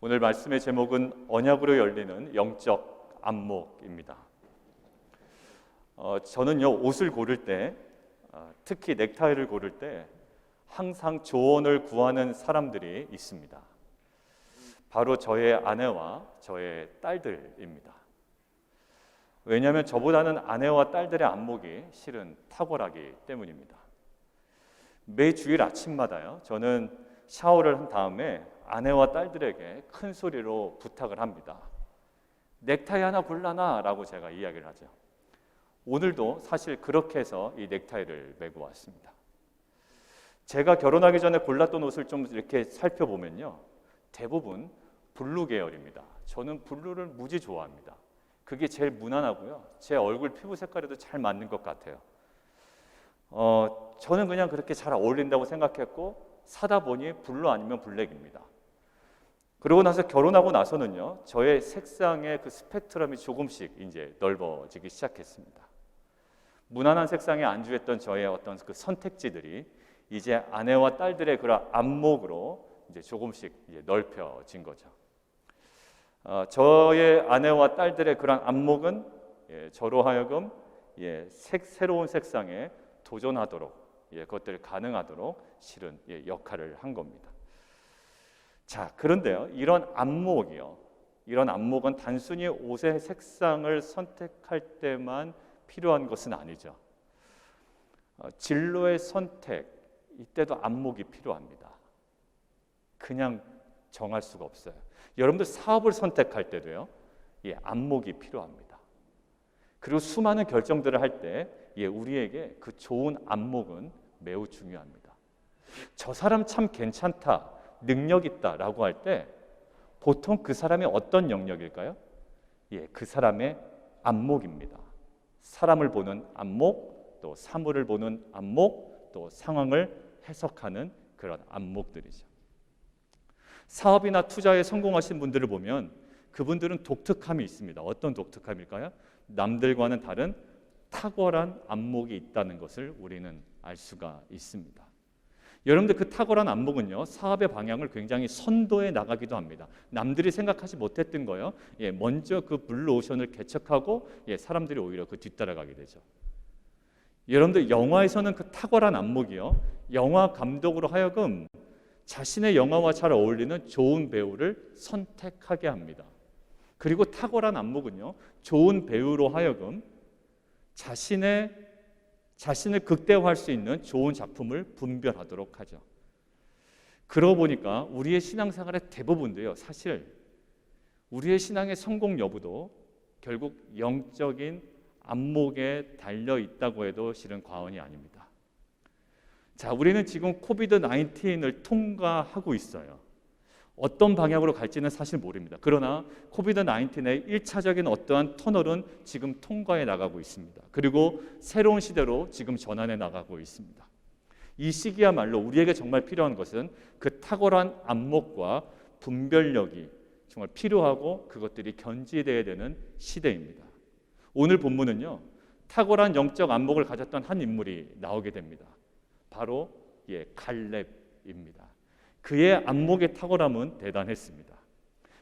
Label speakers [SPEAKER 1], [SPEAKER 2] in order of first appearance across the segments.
[SPEAKER 1] 오늘 말씀의 제목은 언약으로 열리는 영적 안목입니다. 저는요, 옷을 고를 때, 특히 넥타이를 고를 때 항상 조언을 구하는 사람들이 있습니다. 바로 저의 아내와 저의 딸들입니다. 왜냐하면 저보다는 아내와 딸들의 안목이 실은 탁월하기 때문입니다. 매 주일 아침마다요, 저는 샤워를 한 다음에 아내와 딸들에게 큰 소리로 부탁을 합니다. 넥타이 하나 골라놔 라고 제가 이야기를 하죠. 오늘도 사실 그렇게 해서 이 넥타이를 메고 왔습니다. 제가 결혼하기 전에 골랐던 옷을 좀 이렇게 살펴보면요, 대부분 블루 계열입니다. 저는 블루를 무지 좋아합니다. 그게 제일 무난하고요, 제 얼굴 피부 색깔에도 잘 맞는 것 같아요. 저는 그냥 그렇게 잘 어울린다고 생각했고 사다 보니 블루 아니면 블랙입니다. 그러고 나서 결혼하고 나서는요, 저의 색상의 그 스펙트럼이 조금씩 이제 넓어지기 시작했습니다. 무난한 색상에 안주했던 저의 어떤 그 선택지들이 이제 아내와 딸들의 그런 안목으로 이제 조금씩 이제 넓혀진 거죠. 저의 아내와 딸들의 그런 안목은 저로 하여금 새로운 색상에 도전하도록, 그것들을 가능하도록 실은 역할을 한 겁니다. 자, 그런데요, 이런 안목은 단순히 옷의 색상을 선택할 때만 필요한 것은 아니죠. 진로의 선택, 이때도 안목이 필요합니다. 그냥 정할 수가 없어요. 여러분들 사업을 선택할 때도요, 안목이 필요합니다. 그리고 수많은 결정들을 할 때 우리에게 그 좋은 안목은 매우 중요합니다. 저 사람 참 괜찮다, 능력 있다라고 할 때 보통 그 사람이 어떤 영역일까요? 그 사람의 안목입니다. 사람을 보는 안목, 또 사물을 보는 안목, 또 상황을 해석하는 그런 안목들이죠. 사업이나 투자에 성공하신 분들을 보면 그분들은 독특함이 있습니다. 어떤 독특함일까요? 남들과는 다른 탁월한 안목이 있다는 것을 우리는 알 수가 있습니다. 여러분들 그 탁월한 안목은요, 사업의 방향을 굉장히 선도해 나가기도 합니다. 남들이 생각하지 못했던 거요, 먼저 그 블루오션을 개척하고 사람들이 오히려 그 뒤따라가게 되죠. 여러분들 영화에서는 그 탁월한 안목이요, 영화 감독으로 하여금 자신의 영화와 잘 어울리는 좋은 배우를 선택하게 합니다. 그리고 탁월한 안목은요, 좋은 배우로 하여금 자신을 극대화할 수 있는 좋은 작품을 분별하도록 하죠. 그러고 보니까 우리의 신앙생활의 대부분도요, 사실 우리의 신앙의 성공 여부도 결국 영적인 안목에 달려 있다고 해도 실은 과언이 아닙니다. 자, 우리는 지금 코비드-19을 통과하고 있어요. 어떤 방향으로 갈지는 사실 모릅니다. 그러나 코비드-19의 1차적인 어떠한 터널은 지금 통과해 나가고 있습니다. 그리고 새로운 시대로 지금 전환해 나가고 있습니다. 이 시기야말로 우리에게 정말 필요한 것은 그 탁월한 안목과 분별력이 정말 필요하고 그것들이 견지되어야 되는 시대입니다. 오늘 본문은요, 탁월한 영적 안목을 가졌던 한 인물이 나오게 됩니다. 바로 갈렙입니다. 그의 안목의 탁월함은 대단했습니다.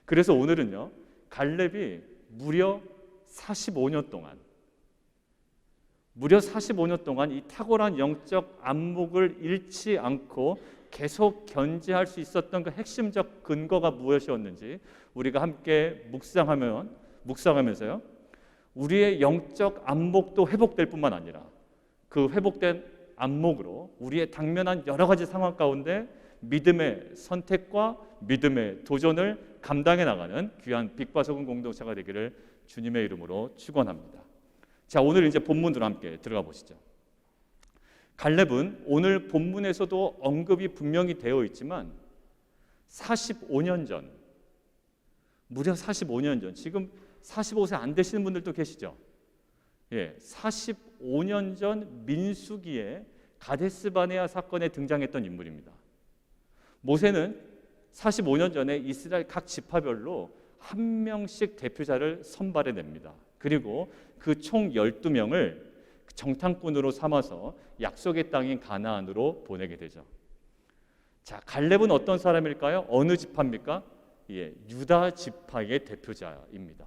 [SPEAKER 1] 그래서 오늘은요, 갈렙이 무려 45년 동안 이 탁월한 영적 안목을 잃지 않고 계속 견지할 수 있었던 그 핵심적 근거가 무엇이었는지 우리가 함께 묵상하면서요, 우리의 영적 안목도 회복될 뿐만 아니라 그 회복된 안목으로 우리의 당면한 여러 가지 상황 가운데 믿음의 선택과 믿음의 도전을 감당해 나가는 귀한 빛과 소금 공동체가 되기를 주님의 이름으로 축원합니다. 자, 오늘 이제 본문으로 함께 들어가 보시죠. 갈렙은 오늘 본문에서도 언급이 분명히 되어 있지만 45년 전, 무려 45년 전, 지금 45세 안 되시는 분들도 계시죠? 45년 전 민수기의 가데스바네아 사건에 등장했던 인물입니다. 모세는 45년 전에 이스라엘 각 지파별로 한 명씩 대표자를 선발해 냅니다. 그리고 그 총 12명을 정탐꾼으로 삼아서 약속의 땅인 가나안으로 보내게 되죠. 자, 갈렙은 어떤 사람일까요? 어느 지파입니까? 유다 지파의 대표자입니다.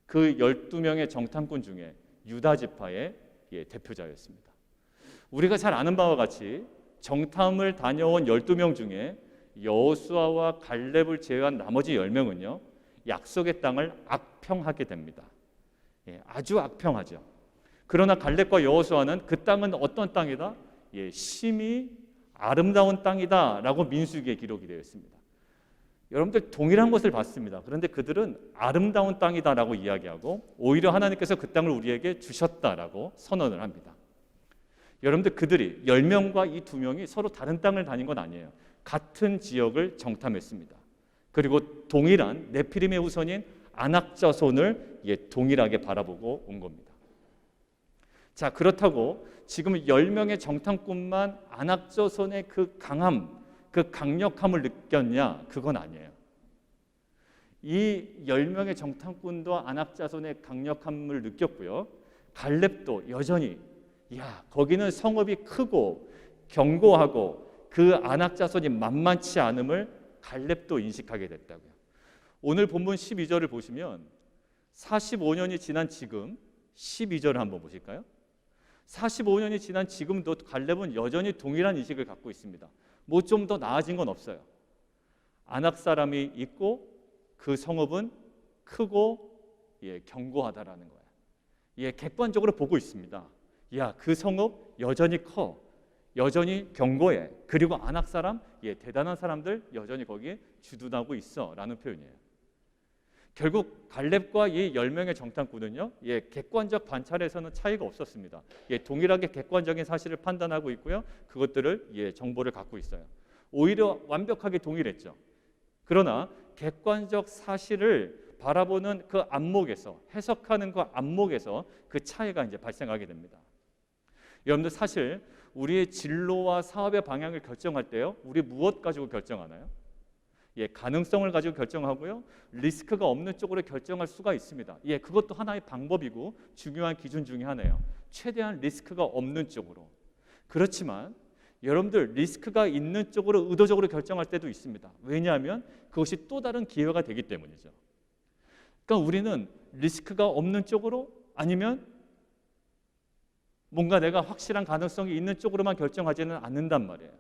[SPEAKER 1] 그 12명의 정탐꾼 중에 유다 지파의 대표자였습니다. 우리가 잘 아는 바와 같이 정탐을 다녀온 12명 중에 여호수아와 갈렙을 제외한 나머지 10명은요 약속의 땅을 악평하게 됩니다. 아주 악평하죠. 그러나 갈렙과 여호수아는 그 땅은 어떤 땅이다? 심히 아름다운 땅이다 라고 민수기에 기록이 되어 있습니다. 여러분들 동일한 것을 봤습니다. 그런데 그들은 아름다운 땅이다라고 이야기하고 오히려 하나님께서 그 땅을 우리에게 주셨다라고 선언을 합니다. 여러분들 그들이 10명과 이 2명이 서로 다른 땅을 다닌 건 아니에요. 같은 지역을 정탐했습니다. 그리고 동일한 네피림의 후손인 아낙 자손을 동일하게 바라보고 온 겁니다. 자, 그렇다고 지금 10명의 정탐꾼만 아낙 자손의 그 강함, 그 강력함을 느꼈냐? 그건 아니에요. 이 10명의 정탐꾼도 아낙 자손의 강력함을 느꼈고요. 갈렙도 여전히 거기는 성읍이 크고 견고하고 그 아낙 자손이 만만치 않음을 갈렙도 인식하게 됐다고요. 오늘 본문 12절을 보시면 45년이 지난 지금 12절을 한번 보실까요? 45년이 지난 지금도 갈렙은 여전히 동일한 인식을 갖고 있습니다. 뭐 좀 더 나아진 건 없어요. 아낙 사람이 있고 그 성읍은 크고 견고하다라는 거예요. 객관적으로 보고 있습니다. 그 성읍 여전히 커, 여전히 견고해. 그리고 아낙 사람, 대단한 사람들 여전히 거기에 주둔하고 있어라는 표현이에요. 결국 갈렙과 이 10명의 정탐꾼은요, 객관적 관찰에서는 차이가 없었습니다. 동일하게 객관적인 사실을 판단하고 있고요, 그것들을 정보를 갖고 있어요. 오히려 완벽하게 동일했죠. 그러나 객관적 사실을 바라보는 그 안목에서, 해석하는 그 안목에서 그 차이가 이제 발생하게 됩니다. 여러분들 사실 우리의 진로와 사업의 방향을 결정할 때요, 우리 무엇 가지고 결정하나요? 가능성을 가지고 결정하고요, 리스크가 없는 쪽으로 결정할 수가 있습니다. 그것도 하나의 방법이고 중요한 기준 중에 하나예요. 최대한 리스크가 없는 쪽으로. 그렇지만 여러분들 리스크가 있는 쪽으로 의도적으로 결정할 때도 있습니다. 왜냐하면 그것이 또 다른 기회가 되기 때문이죠. 그러니까 우리는 리스크가 없는 쪽으로 아니면 뭔가 내가 확실한 가능성이 있는 쪽으로만 결정하지는 않는단 말이에요.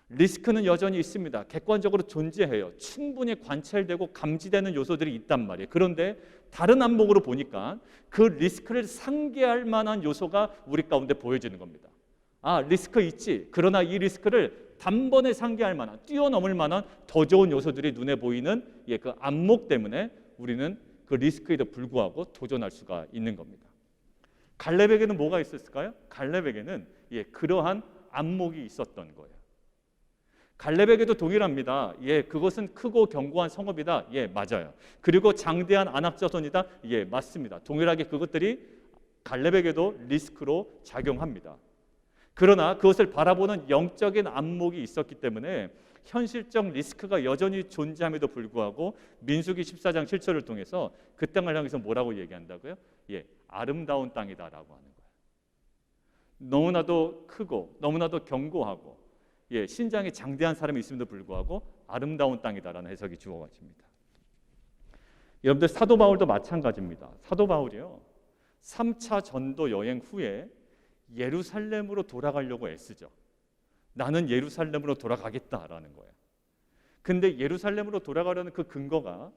[SPEAKER 1] 리스크는 여전히 있습니다. 객관적으로 존재해요. 충분히 관찰되고 감지되는 요소들이 있단 말이에요. 그런데 다른 안목으로 보니까 그 리스크를 상기할 만한 요소가 우리 가운데 보여지는 겁니다. 리스크 있지. 그러나 이 리스크를 단번에 상기할 만한, 뛰어넘을 만한 더 좋은 요소들이 눈에 보이는 그 안목 때문에 우리는 그 리스크에도 불구하고 도전할 수가 있는 겁니다. 갈렙에게는 뭐가 있었을까요? 갈렙에게는 그러한 안목이 있었던 거예요. 갈렙에게도 동일합니다. 그것은 크고 견고한 성읍이다. 맞아요. 그리고 장대한 아낙 자손이다. 맞습니다. 동일하게 그것들이 갈렙에게도 리스크로 작용합니다. 그러나 그것을 바라보는 영적인 안목이 있었기 때문에 현실적 리스크가 여전히 존재함에도 불구하고 민수기 14장 7절을 통해서 그 땅을 향해서 뭐라고 얘기한다고요? 아름다운 땅이다라고 하는 거예요. 너무나도 크고 너무나도 견고하고 신장이 장대한 사람이 있음에도 불구하고 아름다운 땅이다라는 해석이 주어집니다. 여러분들 사도 바울도 마찬가지입니다. 사도 바울이요, 3차 전도 여행 후에 예루살렘으로 돌아가려고 애쓰죠. 나는 예루살렘으로 돌아가겠다라는 거예요. 근데 예루살렘으로 돌아가려는 그 근거가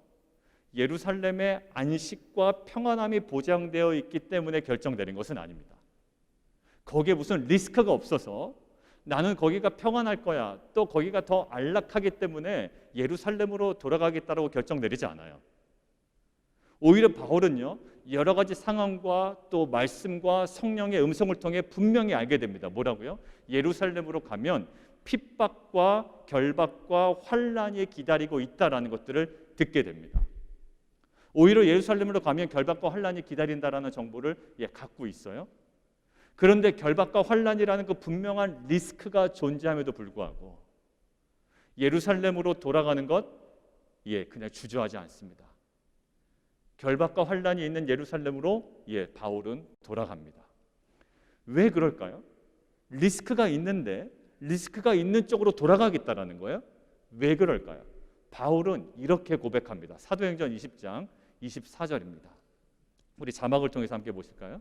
[SPEAKER 1] 예루살렘의 안식과 평안함이 보장되어 있기 때문에 결정되는 것은 아닙니다. 거기에 무슨 리스크가 없어서 나는 거기가 평안할 거야, 또 거기가 더 안락하기 때문에 예루살렘으로 돌아가겠다라고 결정 내리지 않아요. 오히려 바울은요, 여러 가지 상황과 또 말씀과 성령의 음성을 통해 분명히 알게 됩니다. 뭐라고요? 예루살렘으로 가면 핍박과 결박과 환난이 기다리고 있다라는 것들을 듣게 됩니다. 오히려 예루살렘으로 가면 결박과 환난이 기다린다라는 정보를 갖고 있어요. 그런데 결박과 환난이라는 그 분명한 리스크가 존재함에도 불구하고 예루살렘으로 돌아가는 것 그냥 주저하지 않습니다. 결박과 환난이 있는 예루살렘으로 바울은 돌아갑니다. 왜 그럴까요? 리스크가 있는데 리스크가 있는 쪽으로 돌아가겠다라는 거예요. 왜 그럴까요? 바울은 이렇게 고백합니다. 사도행전 20장 24절입니다. 우리 자막을 통해서 함께 보실까요?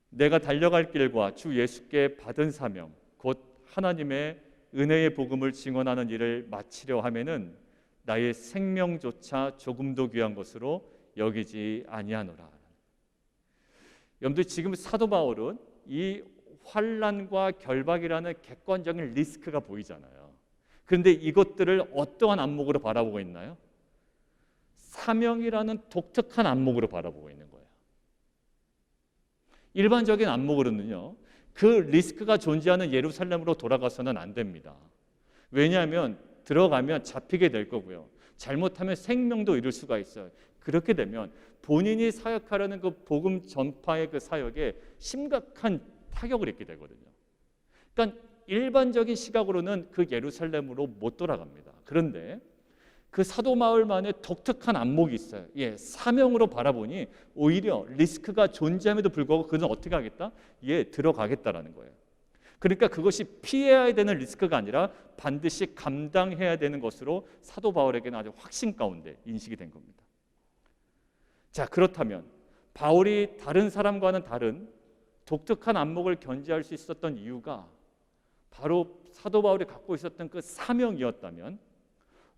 [SPEAKER 1] 내가 달려갈 길과 주 예수께 받은 사명 곧 하나님의 은혜의 복음을 증언하는 일을 마치려 하면은 나의 생명조차 조금도 귀한 것으로 여기지 아니하노라. 여러분들 지금 사도 바울은 이 환난과 결박이라는 객관적인 리스크가 보이잖아요. 그런데 이것들을 어떠한 안목으로 바라보고 있나요? 사명이라는 독특한 안목으로 바라보고 있는 거예요. 일반적인 안목으로는요, 그 리스크가 존재하는 예루살렘으로 돌아가서는 안 됩니다. 왜냐하면 들어가면 잡히게 될 거고요. 잘못하면 생명도 잃을 수가 있어요. 그렇게 되면 본인이 사역하려는 그 복음 전파의 그 사역에 심각한 타격을 입게 되거든요. 그러니까 일반적인 시각으로는 그 예루살렘으로 못 돌아갑니다. 그런데 그 사도 바울만의 독특한 안목이 있어요. 사명으로 바라보니 오히려 리스크가 존재함에도 불구하고 그는 어떻게 하겠다? 들어가겠다라는 거예요. 그러니까 그것이 피해야 되는 리스크가 아니라 반드시 감당해야 되는 것으로 사도 바울에게는 아주 확신 가운데 인식이 된 겁니다. 자, 그렇다면 바울이 다른 사람과는 다른 독특한 안목을 견지할 수 있었던 이유가 바로 사도 바울이 갖고 있었던 그 사명이었다면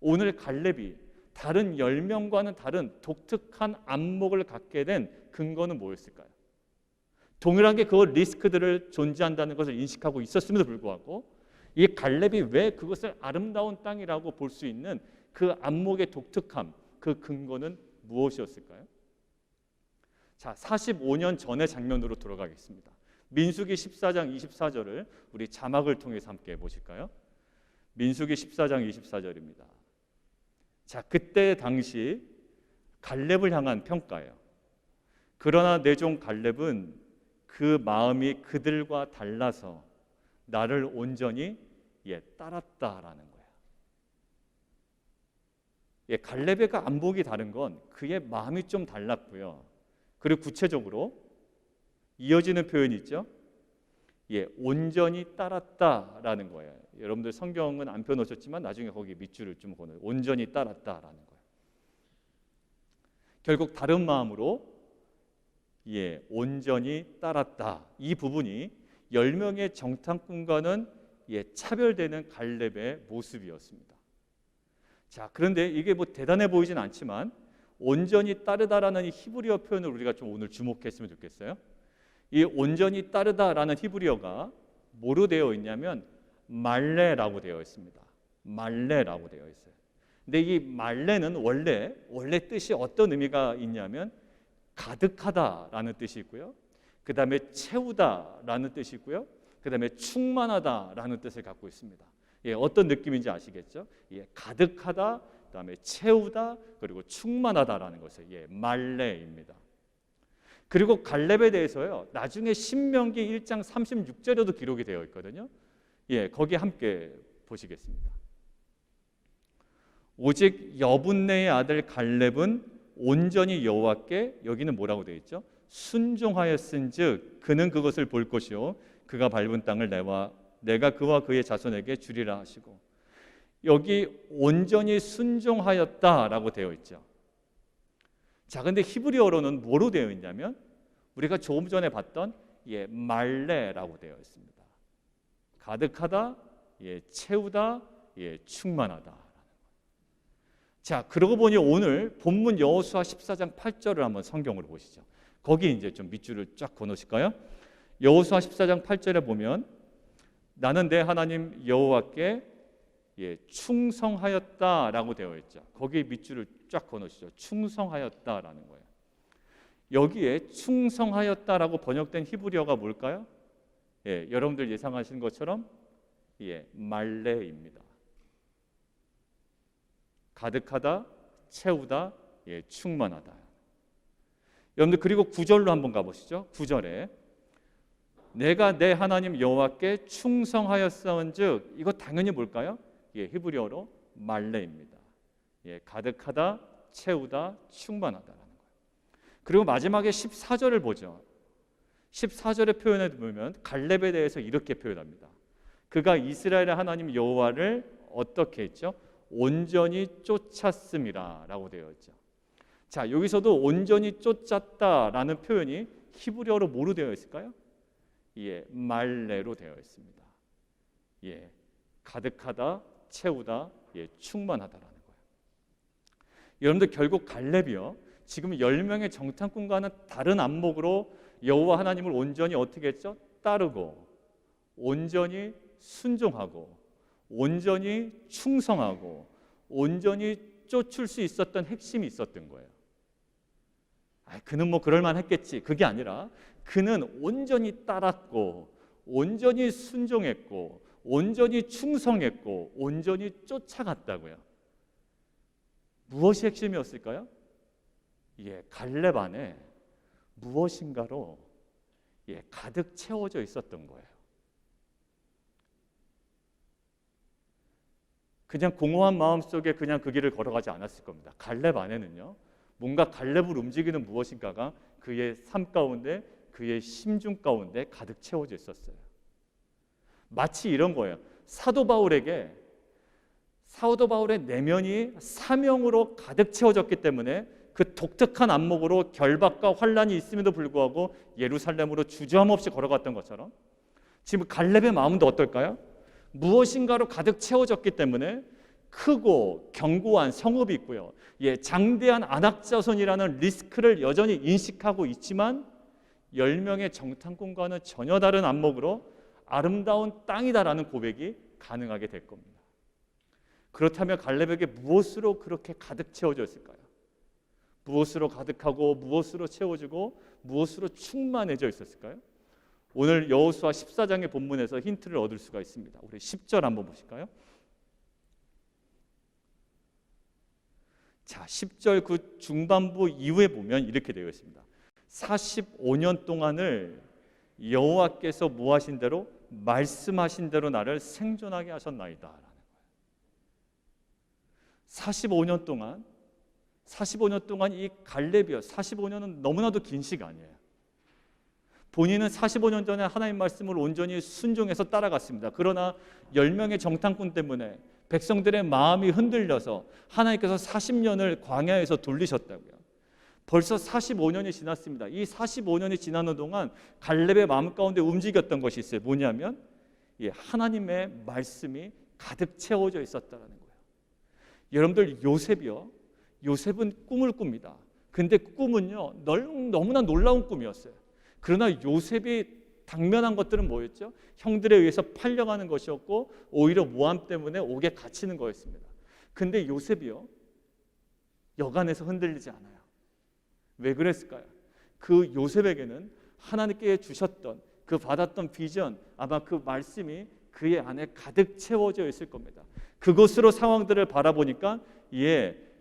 [SPEAKER 1] 오늘 갈렙이 다른 10명과는 다른 독특한 안목을 갖게 된 근거는 뭐였을까요? 동일하게 그 리스크들을 존재한다는 것을 인식하고 있었음에도 불구하고 이 갈렙이 왜 그것을 아름다운 땅이라고 볼 수 있는 그 안목의 독특함, 그 근거는 무엇이었을까요? 자, 45년 전의 장면으로 돌아가겠습니다. 민수기 14장 24절을 우리 자막을 통해서 함께 보실까요? 민수기 14장 24절입니다. 자, 그때 당시 갈렙을 향한 평가예요. 그러나 내 종 갈렙은 그 마음이 그들과 달라서 나를 온전히 따랐다라는 거예요. 갈렙의 그 안목이 다른 건 그의 마음이 좀 달랐고요. 그리고 구체적으로 이어지는 표현이 있죠. 온전히 따랐다라는 거예요. 여러분들 성경은 안 펴놓으셨지만 나중에 거기 밑줄을 좀 그어놓어요. 온전히 따랐다라는 거예요. 결국 다른 마음으로 온전히 따랐다. 이 부분이 10명의 정탐꾼과는 차별되는 갈렙의 모습이었습니다. 자, 그런데 이게 뭐 대단해 보이진 않지만 온전히 따르다라는 이 히브리어 표현을 우리가 좀 오늘 주목했으면 좋겠어요. 이 온전히 따르다라는 히브리어가 뭐로 되어 있냐면 말레라고 되어 있습니다. 말레라고 되어 있어요. 근데 이 말레는 원래 뜻이 어떤 의미가 있냐면 가득하다라는 뜻이 있고요. 그 다음에 채우다라는 뜻이 있고요. 그 다음에 충만하다라는 뜻을 갖고 있습니다. 어떤 느낌인지 아시겠죠? 가득하다, 그 다음에 채우다, 그리고 충만하다라는 것을 말레입니다. 그리고 갈렙에 대해서요, 나중에 신명기 1장 36절에도 기록이 되어 있거든요. 거기 함께 보시겠습니다. 오직 여분네의 아들 갈렙은 온전히 여호와께, 여기는 뭐라고 되어 있죠? 순종하였은즉 그는 그것을 볼 것이요 그가 밟은 땅을 내가 그와 그의 자손에게 주리라 하시고, 여기 온전히 순종하였다라고 되어 있죠. 자, 근데 히브리어로는 뭐로 되어 있냐면 우리가 조금 전에 봤던 말레라고 되어 있습니다. 가득하다, 채우다, 충만하다. 자, 그러고 보니 오늘 본문 여호수아 14장 8절을 한번 성경으로 보시죠. 거기 이제 좀 밑줄을 쫙 그어놓으실까요? 여호수아 14장 8절에 보면 나는 내 하나님 여호와께 충성하였다라고 되어 있죠. 거기 밑줄을 쫙 그어놓으시죠. 충성하였다라는 거예요. 여기에 충성하였다라고 번역된 히브리어가 뭘까요? 여러분들 예상하시는 것처럼 말레입니다. 가득하다, 채우다, 충만하다. 여러분들 그리고 9절로 한번 가보시죠. 9절에 내가 내 하나님 여호와께 충성하였사온즉, 이거 당연히 뭘까요? 히브리어로 말레입니다. 가득하다, 채우다, 충만하다라는 거예요. 그리고 마지막에 14절을 보죠. 14절의 표현에 보면 갈렙에 대해서 이렇게 표현합니다. 그가 이스라엘의 하나님 여호와를 어떻게 했죠? 온전히 쫓았음이라라고 되어 있죠. 자, 여기서도 온전히 쫓았다라는 표현이 히브리어로 뭐로 되어 있을까요? 예, 말레로 되어 있습니다. 예, 가득하다, 채우다, 예, 충만하다라는 거예요. 여러분들 결국 갈렙이요, 지금 10명의 정탐꾼과는 다른 안목으로 여호와 하나님을 온전히 어떻게 했죠? 따르고, 온전히 순종하고, 온전히 충성하고, 온전히 쫓을 수 있었던 핵심이 있었던 거예요. 그는 뭐 그럴만 했겠지. 그게 아니라 그는 온전히 따랐고, 온전히 순종했고, 온전히 충성했고, 온전히 쫓아갔다고요. 무엇이 핵심이었을까요? 예, 갈렙 안에 무엇인가로 예, 가득 채워져 있었던 거예요. 그냥 공허한 마음속에 그냥 그 길을 걸어가지 않았을 겁니다. 갈렙 안에는요, 뭔가 갈렙을 움직이는 무엇인가가 그의 삶 가운데, 그의 심중 가운데 가득 채워져 있었어요. 마치 이런 거예요. 사도 바울의 내면이 사명으로 가득 채워졌기 때문에 그 독특한 안목으로 결박과 환란이 있음에도 불구하고 예루살렘으로 주저함 없이 걸어갔던 것처럼, 지금 갈렙의 마음도 어떨까요? 무엇인가로 가득 채워졌기 때문에 크고 견고한 성읍이 있고요, 예, 장대한 안악자손이라는 리스크를 여전히 인식하고 있지만 10명의 정탐꾼과는 전혀 다른 안목으로 아름다운 땅이다라는 고백이 가능하게 될 겁니다. 그렇다면 갈렙에게 무엇으로 그렇게 가득 채워져 있을까요? 무엇으로 가득하고, 무엇으로 채워지고, 무엇으로 충만해져 있었을까요? 오늘 여호수아 14장의 본문에서 힌트를 얻을 수가 있습니다. 우리 10절 한번 보실까요? 자, 10절 그 중반부 이후에 보면 이렇게 되어 있습니다. 45년 동안을 여호와께서 뭐 하신 대로, 말씀하신 대로 나를 생존하게 하셨나이다 라는 거예요. 45년 동안 이 갈렙이요, 45년은 너무나도 긴 시간이에요. 본인은 45년 전에 하나님 말씀을 온전히 순종해서 따라갔습니다. 그러나 10명의 정탐꾼 때문에 백성들의 마음이 흔들려서 하나님께서 40년을 광야에서 돌리셨다고요. 벌써 45년이 지났습니다. 이 45년이 지나는 동안 갈렙의 마음 가운데 움직였던 것이 있어요. 뭐냐면 하나님의 말씀이 가득 채워져 있었다는 거예요. 여러분들, 요셉은 꿈을 꿉니다. 근데 꿈은요, 너무나 놀라운 꿈이었어요. 그러나 요셉이 당면한 것들은 뭐였죠? 형들에 의해서 팔려가는 것이었고, 오히려 모함 때문에 옥에 갇히는 거였습니다. 근데 요셉이요, 여간에서 흔들리지 않아요. 왜 그랬을까요? 그 요셉에게는 하나님께 주셨던, 그 받았던 비전, 아마 그 말씀이 그의 안에 가득 채워져 있을 겁니다. 그것으로 상황들을 바라보니까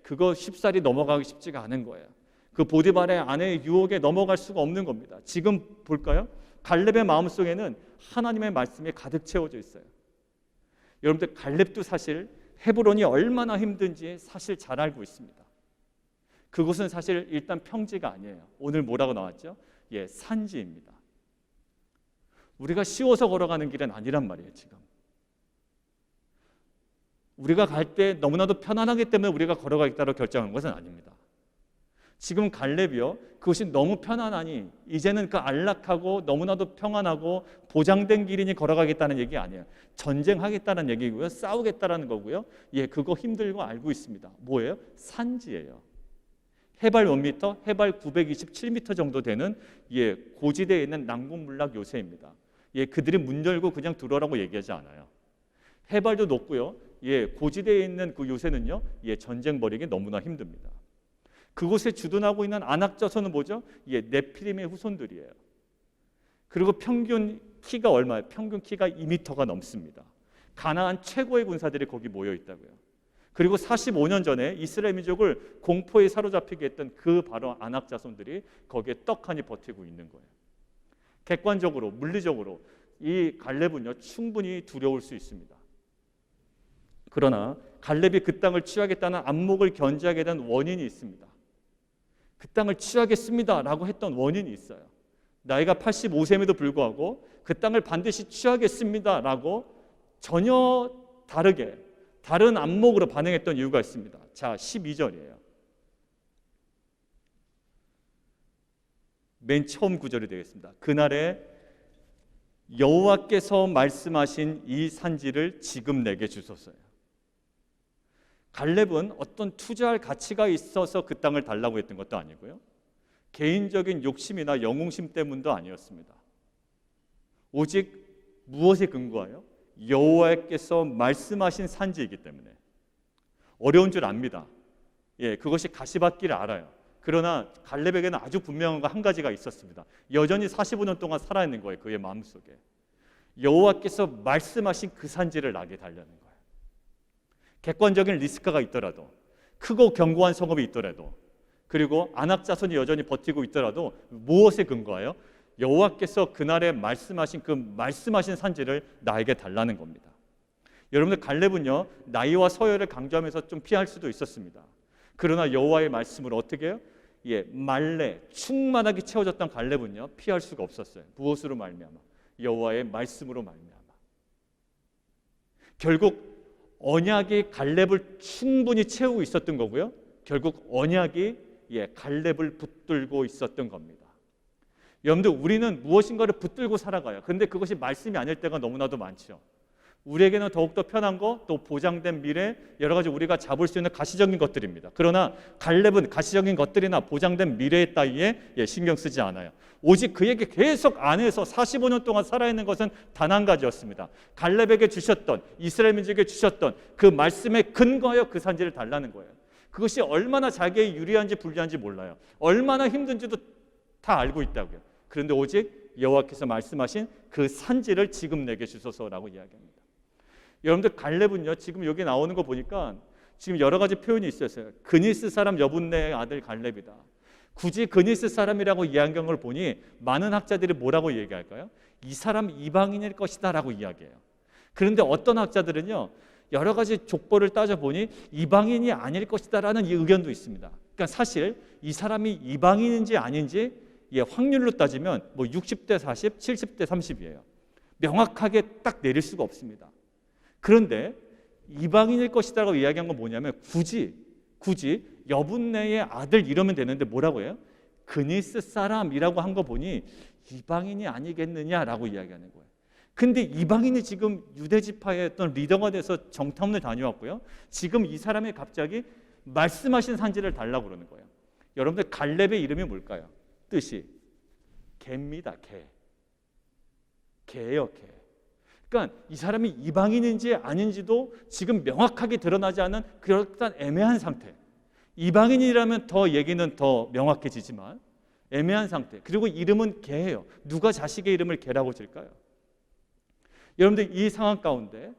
[SPEAKER 1] 그거 쉽사리 넘어가기 쉽지가 않은 거예요. 그 보디발의 아내의 유혹에 넘어갈 수가 없는 겁니다. 지금 볼까요? 갈렙의 마음속에는 하나님의 말씀이 가득 채워져 있어요. 여러분들, 갈렙도 사실 헤브론이 얼마나 힘든지 사실 잘 알고 있습니다. 그곳은 사실 일단 평지가 아니에요. 오늘 뭐라고 나왔죠? 산지입니다. 우리가 쉬워서 걸어가는 길은 아니란 말이에요. 지금 우리가 갈 때 너무나도 편안하기 때문에 우리가 걸어가겠다고 결정한 것은 아닙니다. 지금 갈렙이요, 그것이 너무 편안하니 이제는 그 안락하고 너무나도 평안하고 보장된 길이니 걸어가겠다는 얘기 아니에요. 전쟁하겠다는 얘기고요, 싸우겠다는 거고요. 그거 힘들고 알고 있습니다. 뭐예요? 산지예요. 해발 몇 미터? 해발 927m 정도 되는 고지대에 있는 남궁물락 요새입니다. 그들이 문 열고 그냥 들어오라고 얘기하지 않아요. 해발도 높고요, 고지대에 있는 그 요새는요, 전쟁 벌이기 너무나 힘듭니다. 그곳에 주둔하고 있는 안악자손은 뭐죠? 네피림의 후손들이에요. 그리고 평균 키가 얼마예요? 평균 키가 2m가 넘습니다. 가나안 최고의 군사들이 거기 모여 있다고요. 그리고 45년 전에 이스라엘 민족을 공포에 사로잡히게 했던 그 바로 안악자손들이 거기에 떡하니 버티고 있는 거예요. 객관적으로, 물리적으로 이 갈렙은요, 충분히 두려울 수 있습니다. 그러나 갈렙이 그 땅을 취하겠다는 안목을 견지하게 된 원인이 있습니다. 그 땅을 취하겠습니다 라고 했던 원인이 있어요. 나이가 85세임에도 불구하고 그 땅을 반드시 취하겠습니다 라고 전혀 다르게 다른 안목으로 반응했던 이유가 있습니다. 자, 12절이에요. 맨 처음 구절이 되겠습니다. 그날에 여호와께서 말씀하신 이 산지를 지금 내게 주소서요. 갈렙은 어떤 투자할 가치가 있어서 그 땅을 달라고 했던 것도 아니고요, 개인적인 욕심이나 영웅심 때문도 아니었습니다. 오직 무엇에 근거하여? 여호와께서 말씀하신 산지이기 때문에. 어려운 줄 압니다. 그것이 가시밭길을 알아요. 그러나 갈렙에게는 아주 분명한 거 한 가지가 있었습니다. 여전히 45년 동안 살아있는 거예요. 그의 마음속에 여호와께서 말씀하신 그 산지를 나게 달려는 거예요. 객관적인 리스크가 있더라도, 크고 견고한 성읍이 있더라도, 그리고 안악자손이 여전히 버티고 있더라도 무엇에 근거하여? 여호와께서 그날에 말씀하신 그 말씀하신 산지를 나에게 달라는 겁니다. 여러분들, 갈렙은요, 나이와 서열을 강조하면서 좀 피할 수도 있었습니다. 그러나 여호와의 말씀을 어떻게 해요? 말레, 충만하게 채워졌던 갈렙은요, 피할 수가 없었어요. 무엇으로 말미암아? 여호와의 말씀으로 말미암아. 결국 언약이 갈렙을 충분히 채우고 있었던 거고요, 결국 언약이 갈렙을 붙들고 있었던 겁니다. 여러분들, 우리는 무엇인가를 붙들고 살아가요. 그런데 그것이 말씀이 아닐 때가 너무나도 많죠. 우리에게는 더욱더 편한 거, 또 보장된 미래, 여러 가지 우리가 잡을 수 있는 가시적인 것들입니다. 그러나 갈렙은 가시적인 것들이나 보장된 미래의 따위에 신경 쓰지 않아요. 오직 그에게 계속 안에서 45년 동안 살아있는 것은 단 한 가지였습니다. 갈렙에게 주셨던, 이스라엘 민족에게 주셨던 그 말씀에 근거하여 그 산지를 달라는 거예요. 그것이 얼마나 자기에 유리한지 불리한지 몰라요. 얼마나 힘든지도 다 알고 있다고요. 그런데 오직 여호와께서 말씀하신 그 산지를 지금 내게 주소서라고 이야기합니다. 여러분들, 갈렙은요, 지금 여기 나오는 거 보니까 지금 여러 가지 표현이 있었어요. 그니스 사람 여분네의 아들 갈렙이다. 굳이 그니스 사람이라고 이야기한 걸 보니 많은 학자들이 뭐라고 얘기할까요? 이 사람 이방인일 것이다 라고 이야기해요. 그런데 어떤 학자들은요, 여러 가지 족보를 따져보니 이방인이 아닐 것이다 라는 의견도 있습니다. 그러니까 사실 이 사람이 이방인인지 아닌지 확률로 따지면 60대 40, 70대 30이에요. 명확하게 딱 내릴 수가 없습니다. 그런데 이방인일 것이라고 이야기한 건 뭐냐면 굳이 여분네의 아들 이러면 되는데 뭐라고 해요? 그니스 사람이라고 한 거 보니 이방인이 아니겠느냐라고 이야기하는 거예요. 근데 이방인이 지금 유대지파의 어떤 리더가 돼서 정탐을 다녀왔고요, 지금 이 사람이 갑자기 말씀하신 산지를 달라고 그러는 거예요. 여러분들, 갈렙의 이름이 뭘까요? 뜻이 개입니다. 개예요. 개. 그러니까 이 사람이 이방인인지 아닌지도 지금 명확하게 드러나지 않은 그런 애매한 상태. 이방인이라면 더 얘기는 더 명확해지지만 애매한 상태. 그리고 이름은 개예요. 누가 자식의 이름을 개라고 질까요? 여러분들, 이 상황 가운데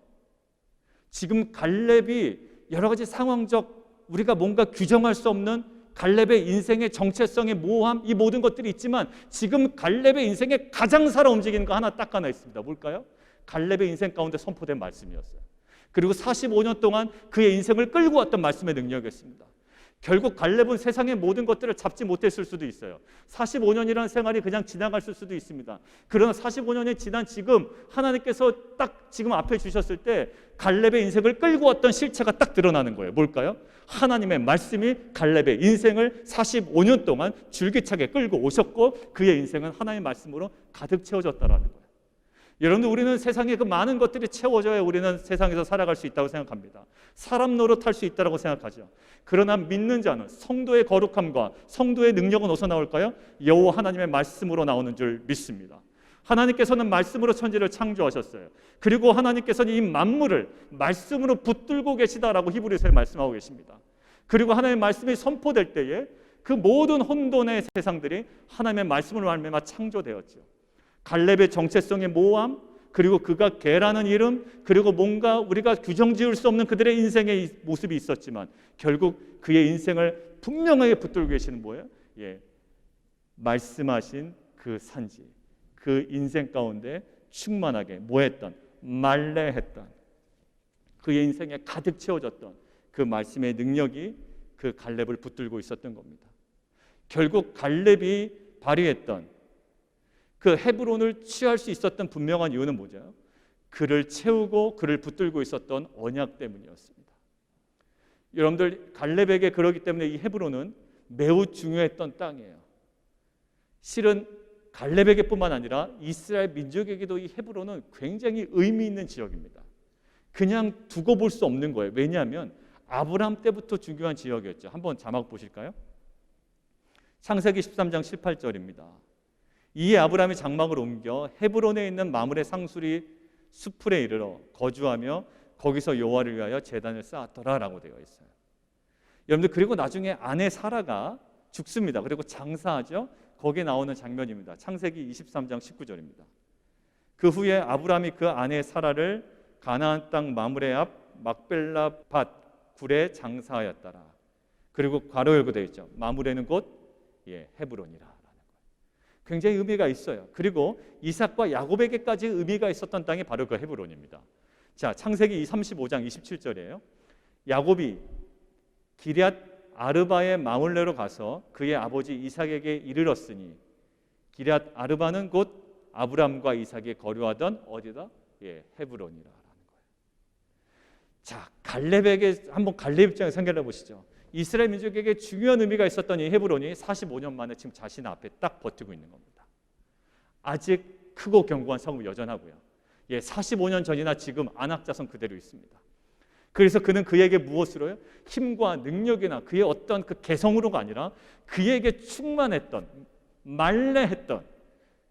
[SPEAKER 1] 지금 갈렙이 여러 가지 상황적, 우리가 뭔가 규정할 수 없는 갈렙의 인생의 정체성의 모호함, 이 모든 것들이 있지만 지금 갈렙의 인생에 가장 살아 움직이는 거 딱 하나 있습니다. 뭘까요? 갈렙의 인생 가운데 선포된 말씀이었어요. 그리고 45년 동안 그의 인생을 끌고 왔던 말씀의 능력이었습니다. 결국 갈렙은 세상의 모든 것들을 잡지 못했을 수도 있어요. 45년이라는 생활이 그냥 지나갔을 수도 있습니다. 그러나 45년이 지난 지금 하나님께서 딱 지금 앞에 주셨을 때 갈렙의 인생을 끌고 왔던 실체가 딱 드러나는 거예요. 뭘까요? 하나님의 말씀이 갈렙의 인생을 45년 동안 줄기차게 끌고 오셨고 그의 인생은 하나님의 말씀으로 가득 채워졌다라는 거예요. 여러분들, 우리는 세상에 그 많은 것들이 채워져야 우리는 세상에서 살아갈 수 있다고 생각합니다. 사람 노릇할 수 있다고 생각하죠. 그러나 믿는 자는 성도의 거룩함과 성도의 능력은 어디서 나올까요? 여호와 하나님의 말씀으로 나오는 줄 믿습니다. 하나님께서는 말씀으로 천지를 창조하셨어요. 그리고 하나님께서는 이 만물을 말씀으로 붙들고 계시다라고 히브리서에 말씀하고 계십니다. 그리고 하나님의 말씀이 선포될 때에 그 모든 혼돈의 세상들이 하나님의 말씀으로 말미암아 창조되었죠. 갈렙의 정체성의 모호함, 그리고 그가 개라는 이름, 그리고 뭔가 우리가 규정 지을 수 없는 그들의 인생의 모습이 있었지만 결국 그의 인생을 분명하게 붙들고 계시는 뭐예요? 말씀하신 그 산지, 그 인생 가운데 충만하게 뭐했던? 말레했던, 그의 인생에 가득 채워졌던 그 말씀의 능력이 그 갈렙을 붙들고 있었던 겁니다. 결국 갈렙이 발휘했던 그 헤브론을 취할 수 있었던 분명한 이유는 뭐죠? 그를 채우고 그를 붙들고 있었던 언약 때문이었습니다. 여러분들, 갈렙에게 그러기 때문에 이 헤브론은 매우 중요했던 땅이에요. 실은 갈렙에게뿐만 아니라 이스라엘 민족에게도 이 헤브론은 굉장히 의미 있는 지역입니다. 그냥 두고 볼 수 없는 거예요. 왜냐하면 아브라함 때부터 중요한 지역이었죠. 한번 자막 보실까요? 창세기 13장 18절입니다. 이에 아브라함이 장막을 옮겨 헤브론에 있는 마므레 상수리 수풀에 이르러 거주하며 거기서 여호와를 위하여 제단을 쌓았더라라고 되어 있어요. 여러분들, 그리고 나중에 아내 사라가 죽습니다. 그리고 장사하죠. 거기에 나오는 장면입니다. 창세기 23장 19절입니다. 그 후에 아브라함이 그 아내 사라를 가나안 땅 마므레 앞 막벨라 밭 굴에 장사하였더라. 그리고 괄호 열고 되어 있죠. 마므레는 곧 헤브론이라. 굉장히 의미가 있어요. 그리고 이삭과 야곱에게까지 의미가 있었던 땅이 바로 그 헤브론입니다. 자, 창세기 35장 27절이에요. 야곱이 기럇 아르바의 마물레로 가서 그의 아버지 이삭에게 이르렀으니, 기럇 아르바는 곧 아브람과 이삭이 거류하던 어디다? 헤브론이라라는 거예요. 자, 갈렙에게 한번 갈렙 입장에서 생각해 보시죠. 이스라엘 민족에게 중요한 의미가 있었던 이 헤브론이 45년 만에 지금 자신 앞에 딱 버티고 있는 겁니다. 아직 크고 견고한 성읍이 여전하고요. 45년 전이나 지금 안악자손 그대로 있습니다. 그래서 그는 그에게 무엇으로요? 힘과 능력이나 그의 어떤 그 개성으로가 아니라 그에게 충만했던, 만레했던,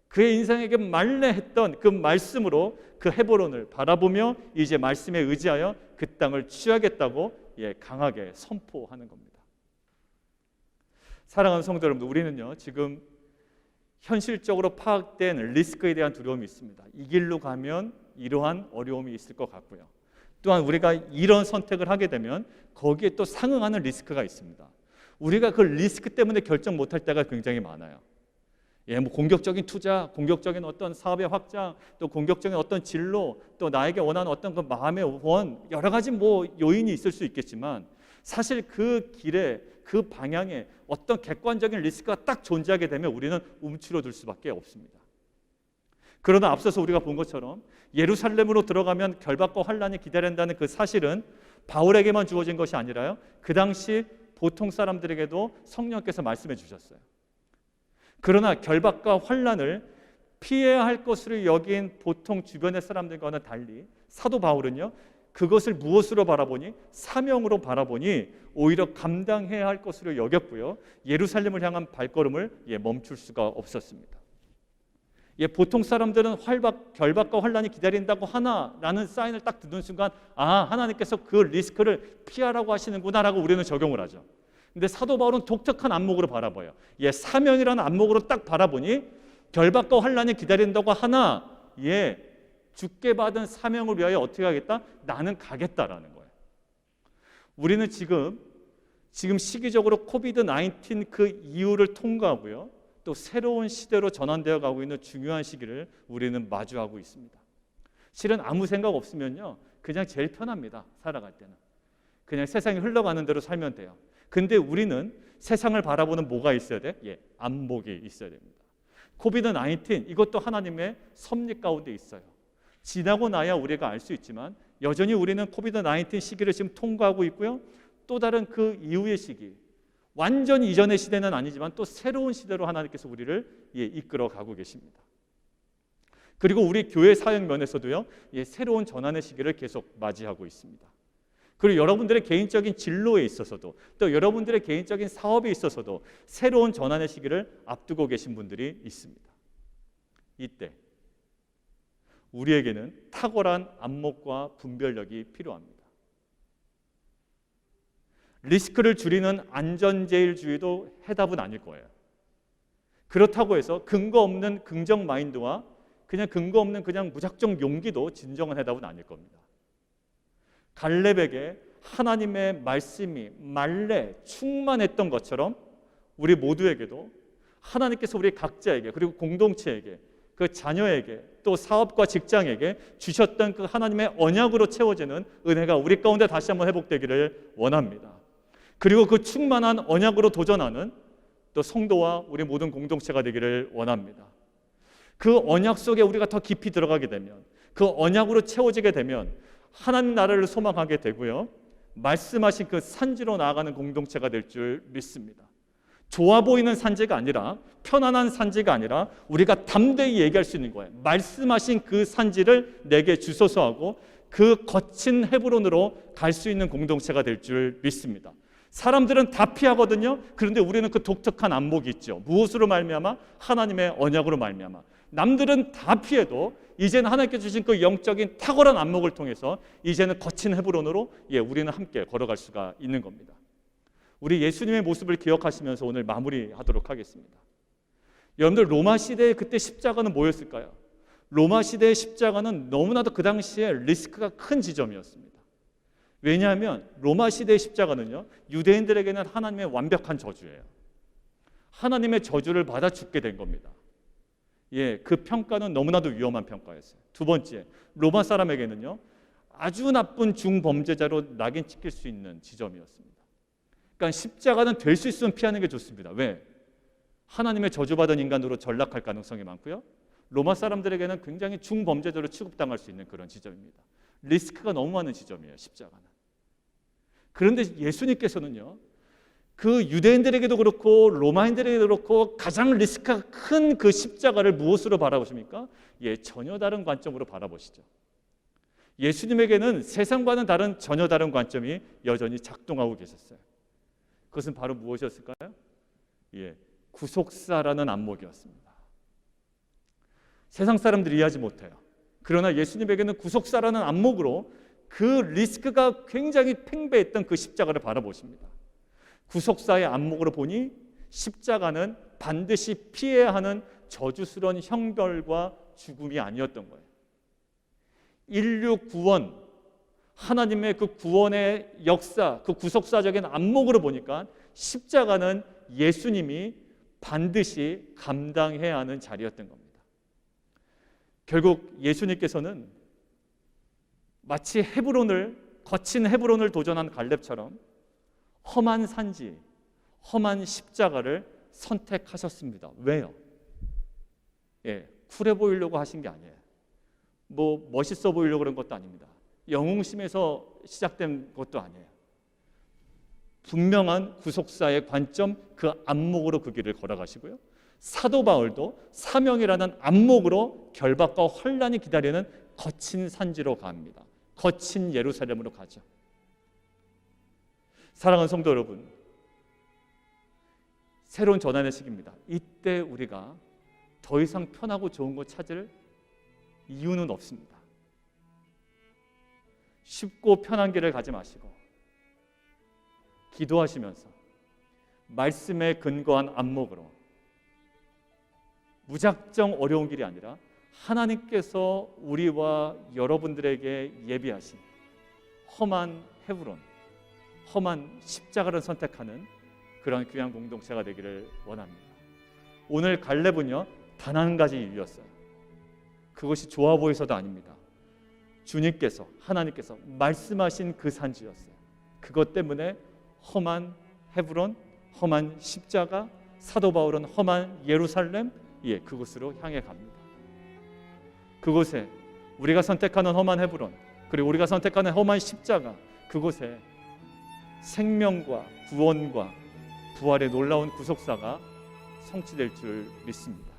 [SPEAKER 1] 그의 인생에게 만레했던 그 말씀으로 그 헤브론을 바라보며 이제 말씀에 의지하여 그 땅을 취하겠다고 강하게 선포하는 겁니다. 사랑하는 성도 여러분, 우리는요 지금 현실적으로 파악된 리스크에 대한 두려움이 있습니다. 이 길로 가면 이러한 어려움이 있을 것 같고요. 또한 우리가 이런 선택을 하게 되면 거기에 또 상응하는 리스크가 있습니다. 우리가 그 리스크 때문에 결정 못할 때가 굉장히 많아요. 뭐 공격적인 투자, 공격적인 어떤 사업의 확장, 또 공격적인 어떤 진로, 또 나에게 원하는 어떤 그 마음의 원, 여러 가지 뭐 요인이 있을 수 있겠지만 사실 그 길에, 그 방향에 어떤 객관적인 리스크가 딱 존재하게 되면 우리는 움츠러들 수밖에 없습니다. 그러나 앞서서 우리가 본 것처럼 예루살렘으로 들어가면 결박과 환란이 기다린다는 그 사실은 바울에게만 주어진 것이 아니라요, 그 당시 보통 사람들에게도 성령께서 말씀해 주셨어요. 그러나 결박과 환란을 피해야 할 것으로 여긴 보통 주변의 사람들과는 달리 사도 바울은요, 그것을 무엇으로 바라보니? 사명으로 바라보니 오히려 감당해야 할 것으로 여겼고요, 예루살렘을 향한 발걸음을 멈출 수가 없었습니다. 보통 사람들은 결박과 환란이 기다린다고 하나라는 사인을 딱 듣는 순간, 하나님께서 그 리스크를 피하라고 하시는구나라고 우리는 적용을 하죠. 근데 사도 바울은 독특한 안목으로 바라봐요. 사명이라는 안목으로 딱 바라보니 결박과 환란이 기다린다고 하나, 주께 받은 사명을 위하여 어떻게 하겠다? 나는 가겠다라는 거예요. 우리는 지금 시기적으로 코비드-19 그 이후를 통과하고요, 또 새로운 시대로 전환되어 가고 있는 중요한 시기를 우리는 마주하고 있습니다. 실은 아무 생각 없으면요, 그냥 제일 편합니다. 살아갈 때는 그냥 세상이 흘러가는 대로 살면 돼요. 근데 우리는 세상을 바라보는 뭐가 있어야 돼? 안목이 있어야 됩니다. 코비드-19 이것도 하나님의 섭리 가운데 있어요. 지나고 나야 우리가 알 수 있지만 여전히 우리는 코비드-19 시기를 지금 통과하고 있고요, 또 다른 그 이후의 시기, 완전 이전의 시대는 아니지만 또 새로운 시대로 하나님께서 우리를 이끌어 가고 계십니다. 그리고 우리 교회 사역 면에서도요, 새로운 전환의 시기를 계속 맞이하고 있습니다. 그리고 여러분들의 개인적인 진로에 있어서도, 또 여러분들의 개인적인 사업에 있어서도 새로운 전환의 시기를 앞두고 계신 분들이 있습니다. 이때 우리에게는 탁월한 안목과 분별력이 필요합니다. 리스크를 줄이는 안전제일주의도 해답은 아닐 거예요. 그렇다고 해서 근거 없는 긍정 마인드와 그냥 근거 없는 그냥 무작정 용기도 진정한 해답은 아닐 겁니다. 갈렙에게 하나님의 말씀이 말레 충만했던 것처럼 우리 모두에게도 하나님께서 우리 각자에게, 그리고 공동체에게, 그 자녀에게, 또 사업과 직장에게 주셨던 그 하나님의 언약으로 채워지는 은혜가 우리 가운데 다시 한번 회복되기를 원합니다. 그리고 그 충만한 언약으로 도전하는 또 성도와 우리 모든 공동체가 되기를 원합니다. 그 언약 속에 우리가 더 깊이 들어가게 되면, 그 언약으로 채워지게 되면 하나님 나라를 소망하게 되고요. 말씀하신 그 산지로 나아가는 공동체가 될 줄 믿습니다. 좋아 보이는 산지가 아니라, 편안한 산지가 아니라 우리가 담대히 얘기할 수 있는 거예요. 말씀하신 그 산지를 내게 주소서 하고 그 거친 헤브론으로 갈 수 있는 공동체가 될 줄 믿습니다. 사람들은 다 피하거든요. 그런데 우리는 그 독특한 안목이 있죠. 무엇으로 말미암아? 하나님의 언약으로 말미암아. 남들은 다 피해도 이제는 하나님께 주신 그 영적인 탁월한 안목을 통해서 이제는 거친 헤브론으로 우리는 함께 걸어갈 수가 있는 겁니다. 우리 예수님의 모습을 기억하시면서 오늘 마무리하도록 하겠습니다. 여러분들, 로마 시대에 그때 십자가는 뭐였을까요? 로마 시대의 십자가는 너무나도 그 당시에 리스크가 큰 지점이었습니다. 왜냐하면 로마 시대의 십자가는요, 유대인들에게는 하나님의 완벽한 저주예요. 하나님의 저주를 받아 죽게 된 겁니다. 그 평가는 너무나도 위험한 평가였어요. 두 번째, 로마 사람에게는요, 아주 나쁜 중범죄자로 낙인 찍힐 수 있는 지점이었습니다. 그러니까 십자가는 될 수 있으면 피하는 게 좋습니다. 왜? 하나님의 저주받은 인간으로 전락할 가능성이 많고요. 로마 사람들에게는 굉장히 중범죄자로 취급당할 수 있는 그런 지점입니다. 리스크가 너무 많은 지점이에요, 십자가는. 그런데 예수님께서는요, 그 유대인들에게도 그렇고 로마인들에게도 그렇고 가장 리스크가 큰 그 십자가를 무엇으로 바라보십니까? 전혀 다른 관점으로 바라보시죠. 예수님에게는 세상과는 다른 전혀 다른 관점이 여전히 작동하고 계셨어요. 그것은 바로 무엇이었을까요? 구속사라는 안목이었습니다. 세상 사람들이 이해하지 못해요. 그러나 예수님에게는 구속사라는 안목으로 그 리스크가 굉장히 팽배했던 그 십자가를 바라보십니다. 구속사의 안목으로 보니 십자가는 반드시 피해야 하는 저주스러운 형벌과 죽음이 아니었던 거예요. 인류 구원, 하나님의 그 구원의 역사, 그 구속사적인 안목으로 보니까 십자가는 예수님이 반드시 감당해야 하는 자리였던 겁니다. 결국 예수님께서는 마치 거친 헤브론을 도전한 갈렙처럼 험한 산지, 험한 십자가를 선택하셨습니다. 왜요? 쿨해 보이려고 하신 게 아니에요. 멋있어 보이려고 그런 것도 아닙니다. 영웅심에서 시작된 것도 아니에요. 분명한 구속사의 관점, 그 안목으로 그 길을 걸어가시고요. 사도 바울도 사명이라는 안목으로 결박과 환난이 기다리는 거친 산지로 갑니다. 거친 예루살렘으로 가죠. 사랑하는 성도 여러분, 새로운 전환의 시기입니다. 이때 우리가 더 이상 편하고 좋은 거 찾을 이유는 없습니다. 쉽고 편한 길을 가지 마시고 기도하시면서 말씀에 근거한 안목으로 무작정 어려운 길이 아니라 하나님께서 우리와 여러분들에게 예비하신 험한 헤브론, 험한 십자가를 선택하는 그런 귀한 공동체가 되기를 원합니다. 오늘 갈렙은요, 단 한 가지 이유였어요. 그것이 좋아 보여서도 아닙니다. 주님께서, 하나님께서 말씀하신 그 산지였어요. 그것 때문에 험한 헤브론, 험한 십자가, 사도 바울은 험한 예루살렘, 그곳으로 향해 갑니다. 그곳에 우리가 선택하는 험한 헤브론, 그리고 우리가 선택하는 험한 십자가, 그곳에 생명과 구원과 부활의 놀라운 구속사가 성취될 줄 믿습니다.